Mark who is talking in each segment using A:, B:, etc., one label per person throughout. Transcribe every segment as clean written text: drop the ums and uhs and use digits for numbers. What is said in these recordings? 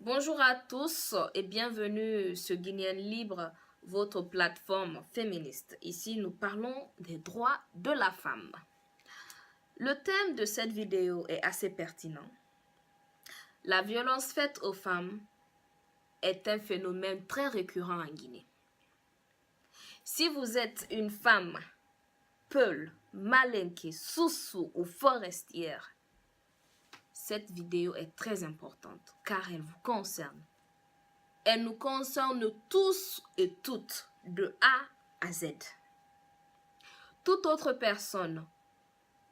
A: Bonjour à tous et bienvenue sur Guinéenne Libre, votre plateforme féministe. Ici, nous parlons des droits de la femme. Le thème de cette vidéo est assez pertinent. La violence faite aux femmes est un phénomène très récurrent en Guinée. Si vous êtes une femme peul, malinquée, soussou ou forestière, cette vidéo est très importante car elle vous concerne. Elle nous concerne tous et toutes, de A à Z. Toute autre personne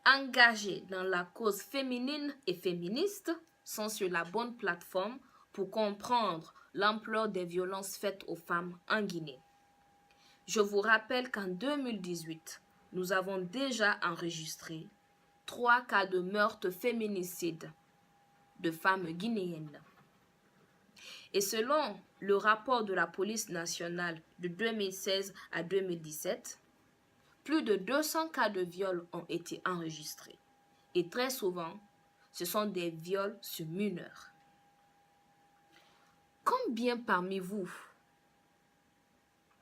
A: engagée dans la cause féminine et féministe sont sur la bonne plateforme pour comprendre l'ampleur des violences faites aux femmes en Guinée. Je vous rappelle qu'en 2018, nous avons déjà enregistré 3 cas de meurtre féminicide de femmes guinéennes. Et selon le rapport de la police nationale de 2016 à 2017, plus de 200 cas de viol ont été enregistrés. Et très souvent, ce sont des viols sur mineurs. Combien parmi vous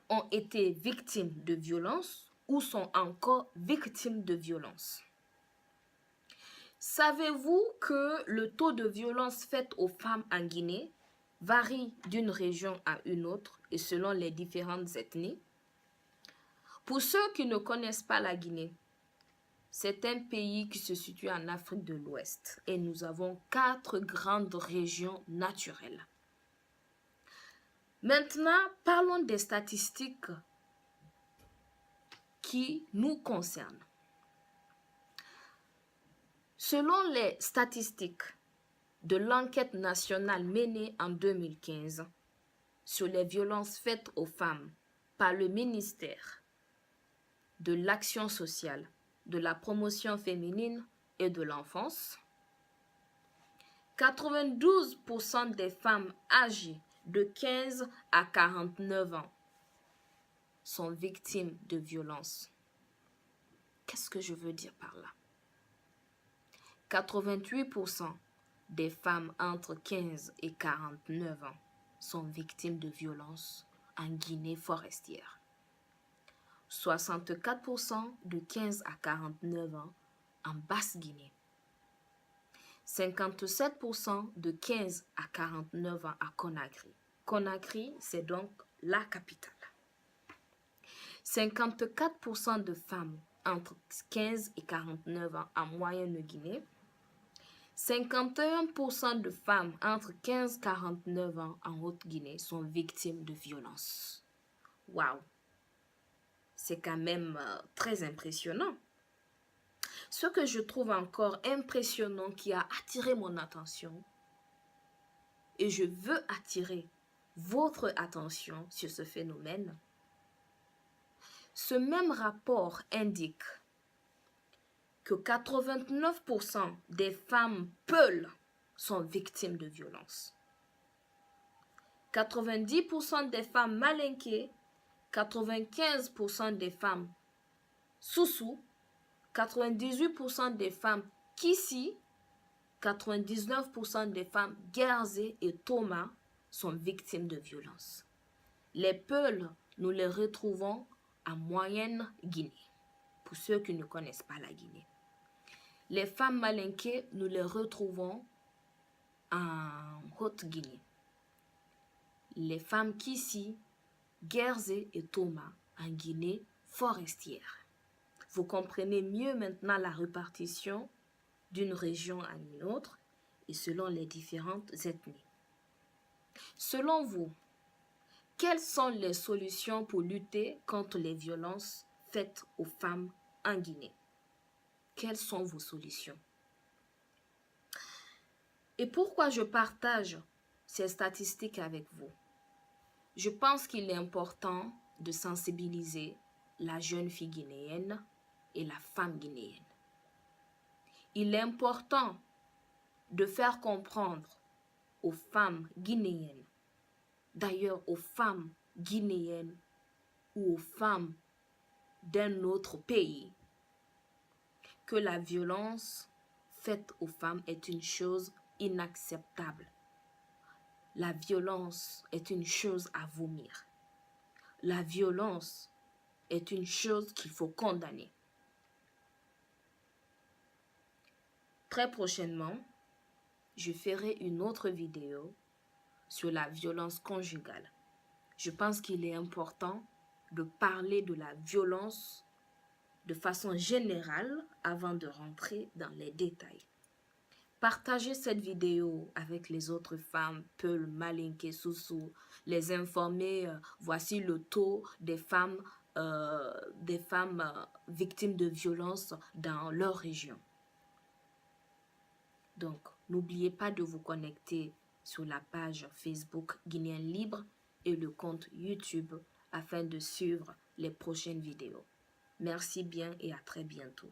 A: ont été victimes de violences ou sont encore victimes de violences? Savez-vous que le taux de violence faite aux femmes en Guinée varie d'une région à une autre et selon les différentes ethnies? Pour ceux qui ne connaissent pas la Guinée, c'est un pays qui se situe en Afrique de l'Ouest et nous avons 4 grandes régions naturelles. Maintenant, parlons des statistiques qui nous concernent. Selon les statistiques de l'enquête nationale menée en 2015 sur les violences faites aux femmes par le ministère de l'Action sociale, de la promotion féminine et de l'enfance, 92% des femmes âgées de 15 à 49 ans sont victimes de violences. Qu'est-ce que je veux dire par là? 88% des femmes entre 15 et 49 ans sont victimes de violences en Guinée forestière. 64% de 15 à 49 ans en Basse-Guinée. 57% de 15 à 49 ans à Conakry. Conakry, c'est donc la capitale. 54% de femmes entre 15 et 49 ans en Moyenne-Guinée. 51% de femmes entre 15 et 49 ans en Haute-Guinée sont victimes de violences. Waouh! C'est quand même très impressionnant. Ce que je trouve encore impressionnant qui a attiré mon attention, et je veux attirer votre attention sur ce phénomène, ce même rapport indique que 89% des femmes peules sont victimes de violences. 90% des femmes malinquées, 95% des femmes soussou, 98% des femmes kissi, 99% des femmes guerzé et toma sont victimes de violences. Les peuls, nous les retrouvons en Moyenne-Guinée, pour ceux qui ne connaissent pas la Guinée. Les femmes malinquées, nous les retrouvons en Haute-Guinée. Les femmes kissi, guerzé et toma en Guinée forestière. Vous comprenez mieux maintenant la répartition d'une région à une autre et selon les différentes ethnies. Selon vous, quelles sont les solutions pour lutter contre les violences faites aux femmes en Guinée? Quelles sont vos solutions? Et pourquoi je partage ces statistiques avec vous? Je pense qu'il est important de sensibiliser la jeune fille guinéenne et la femme guinéenne. Il est important de faire comprendre aux femmes guinéennes, d'ailleurs aux femmes guinéennes ou aux femmes d'un autre pays, que la violence faite aux femmes est une chose inacceptable. la violence est une chose à vomir. La violence est une chose qu'il faut condamner. Très prochainement, je ferai une autre vidéo sur la violence conjugale. Je pense qu'il est important de parler de la violence de façon générale avant de rentrer dans les détails. Partagez cette vidéo avec les autres femmes, Peul, Malinké, Soussou, les informer, voici le taux des femmes victimes de violences dans leur région. Donc, n'oubliez pas de vous connecter sur la page Facebook Guinéen Libre et le compte YouTube afin de suivre les prochaines vidéos. Merci bien et à très bientôt.